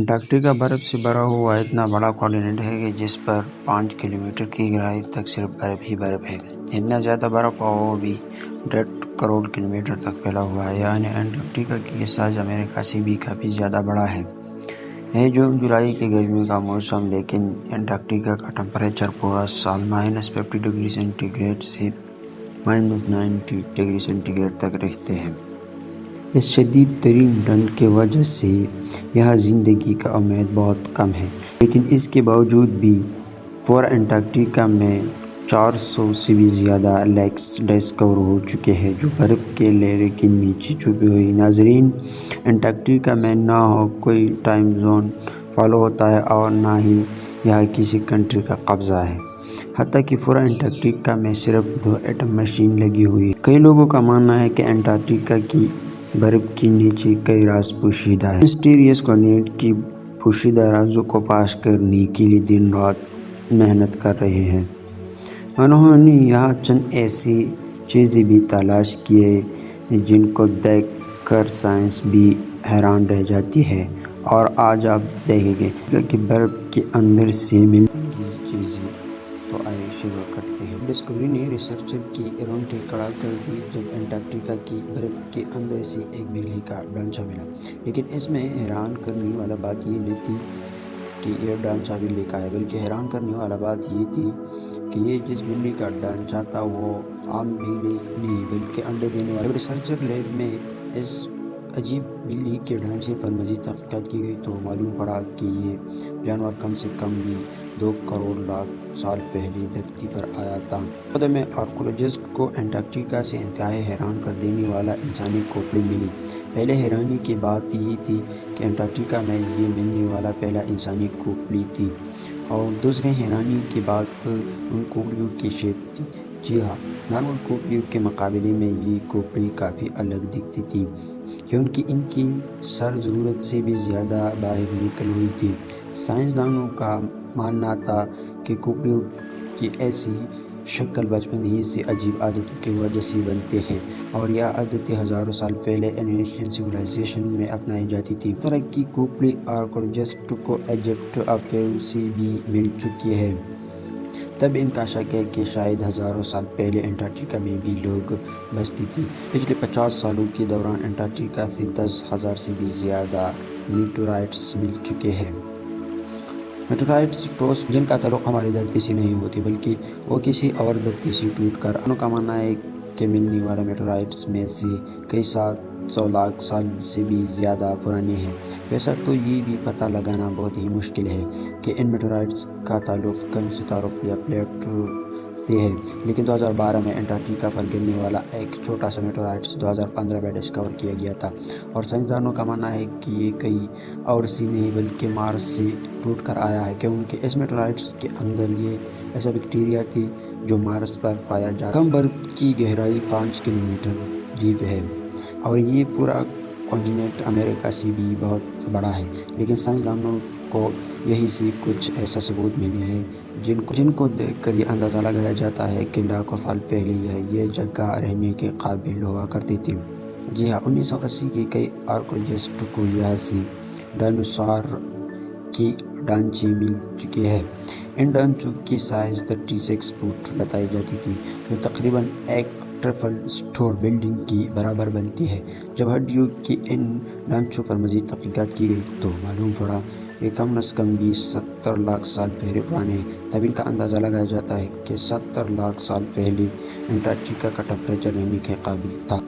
Antarctica برف سے بھرا ہوا اتنا بڑا کانٹیننٹ ہے کہ جس پر 5 کلومیٹر کی گہرائی تک صرف برف ہی برف ہے۔ اتنا زیادہ برف اور وہ بھی 1.5 کروڑ کلومیٹر تک پھیلا ہوا ہے، یعنی انٹارکٹیکا کی سائز امریکہ سے بھی کافی زیادہ بڑا ہے۔ یہ جون جولائی کی گرمی کا موسم، لیکن انٹارکٹیکا کا ٹمپریچر پورا سال -50 ڈگری سینٹی گریڈ سے -90 ڈگری سینٹی گریڈ تک رہتے ہیں۔ اس شدید ترین ٹھنڈ کی وجہ سے یہاں زندگی کا امید بہت کم ہے، لیکن اس کے باوجود بھی پورا انٹارکٹیکا میں 400 سے بھی زیادہ لیکس ڈسکور ہو چکے ہیں جو برف کے لیئر کے نیچے چھپی ہوئی۔ ناظرین، انٹارکٹیکا میں نہ کوئی ٹائم زون فالو ہوتا ہے اور نہ ہی یہاں کسی کنٹری کا قبضہ ہے۔ حتیٰ کہ پورا انٹارکٹیکا میں صرف 2 ایٹم مشین لگی ہوئی ہیں۔ کئی لوگوں کا ماننا ہے کہ انٹارکٹیکا کی برف کے نیچے کئی راز پوشیدہ ہیں۔ مسٹیریس کانٹیننٹ کی پوشیدہ رازوں کو پاش کرنے کے لیے دن رات محنت کر رہے ہیں۔ انہوں نے یہاں چند ایسی چیزیں بھی تلاش کی ہیں جن کو دیکھ کر سائنس بھی حیران رہ جاتی ہے، اور آج آپ دیکھیں گے کہ برف کے اندر سے ملتی انگیز چیزیں۔ تو آئیے شروع کرتے ہیں۔ ڈسکوری نے ریسرچر کے رونگٹے کھڑا کر دیے جب انٹارکٹیکا کی برف کے اندر سے ایک بلی کا ڈھانچہ ملا، لیکن اس میں حیران کرنے والی بات یہ نہیں تھی کہ یہ ڈھانچہ بلی کا ہے، بلکہ حیران کرنے والی بات یہ تھی کہ یہ جس بلی کا ڈھانچہ تھا وہ عام بلی نہیں بلکہ انڈے دینے والی۔ جب ریسرچر لیب میں اس عجیب بلی کے ڈھانچے پر مزید تحقیقات کی گئی تو معلوم پڑا کہ یہ جانور کم سے کم بھی 2 کروڑ لاکھ سال پہلے دھرتی پر آیا تھا۔ خود میں آرکیولوجسٹ کو انٹارکٹیکا سے انتہائی حیران کر دینے والا انسانی کھوپڑی ملی۔ پہلے حیرانی کی بات یہ تھی کہ انٹارکٹیکا میں یہ ملنے والا پہلا انسانی کھوپڑی تھی، اور دوسری حیرانی کی بات ان کھوپڑیوں کی شیپ تھی۔ جی ہاں، نارمل کھوپڑیوں کے مقابلے میں یہ کھوپڑی کافی الگ دکھتی تھی، کیونکہ ان کی سر ضرورت سے بھی زیادہ باہر نکلی ہوئی تھی۔ سائنسدانوں کا ماننا تھا کہ کھوپڑیوں کی ایسی شکل بچپن ہی سے عجیب عادتوں کی وجہ سے بنتے ہیں، اور یہ عادتیں ہزاروں سال پہلے اینشینٹ سویلائزیشن میں اپنائی جاتی تھیں۔ اس طرح کی کھوپڑی آرکیولوجسٹ کو ایجپٹ اور پیرو سے بھی مل چکی ہے۔ تب ان کا شک ہے کہ شاید ہزاروں سال پہلے انٹارکٹیکا میں بھی لوگ بستے تھے۔ پچھلے 50 سالوں کے دوران انٹارکٹیکا سے 10,000 سے بھی زیادہ میٹیورائٹس مل چکے ہیں۔ میٹیورائٹس ٹھوس جن کا تعلق ہماری دھرتی سے نہیں ہوتے بلکہ وہ کسی اور دھرتی سے ٹوٹ کر ان کا ماننا ہے کہ ملنے والے میٹیورائٹس میں سے کئی 700 لاکھ سال سے بھی زیادہ پرانے ہیں۔ ویسے تو یہ بھی پتہ لگانا بہت ہی مشکل ہے کہ ان میٹیورائٹس کا تعلق کن ستاروں یا پلیٹوں سے ہے، لیکن 2012 میں انٹارکٹیکا پر گرنے والا ایک چھوٹا سا میٹیورائٹس 2015 میں ڈسکور کیا گیا تھا، اور سائنسدانوں کا ماننا ہے کہ یہ کہیں اور سے نہیں بلکہ مارس سے ٹوٹ کر آیا ہے، کیونکہ اس میٹیورائٹس کے اندر یہ ایسا بیکٹیریا تھی جو مارس پر پایا جاتا ہے۔ کم برف کی گہرائی 5 کلومیٹر ڈیپ ہے، اور یہ پورا کانٹیننٹ امریکہ سے بھی بہت بڑا ہے، لیکن سائنسدانوں کو یہیں سے کچھ ایسا ثبوت ملے ہیں جن کو دیکھ کر یہ اندازہ لگایا جاتا ہے کہ لاکھوں سال پہلے یہ جگہ رہنے کے قابل ہوا کرتی تھی۔ جی ہاں، 1980 کے کئی آرکیولوجسٹ کو یہاں سے ڈائنوسار کے ڈھانچے مل چکے ہیں۔ ان ڈھانچوں کی سائز 36 فٹ بتائی جاتی تھی، جو تقریباً ایک ٹرپل اسٹوری بلڈنگ کے برابر بنتی ہے۔ جب ہڈیوں کے ان ڈھانچوں پر مزید تحقیقات کی گئی تو معلوم پڑا کہ کم از کم بھی 70 لاکھ سال پہلے پرانے ہیں۔ تب ان کا اندازہ لگایا جاتا ہے کہ 70 لاکھ سال پہلے انٹارکٹیکا کا ٹمپریچر رہنے کے قابل تھا۔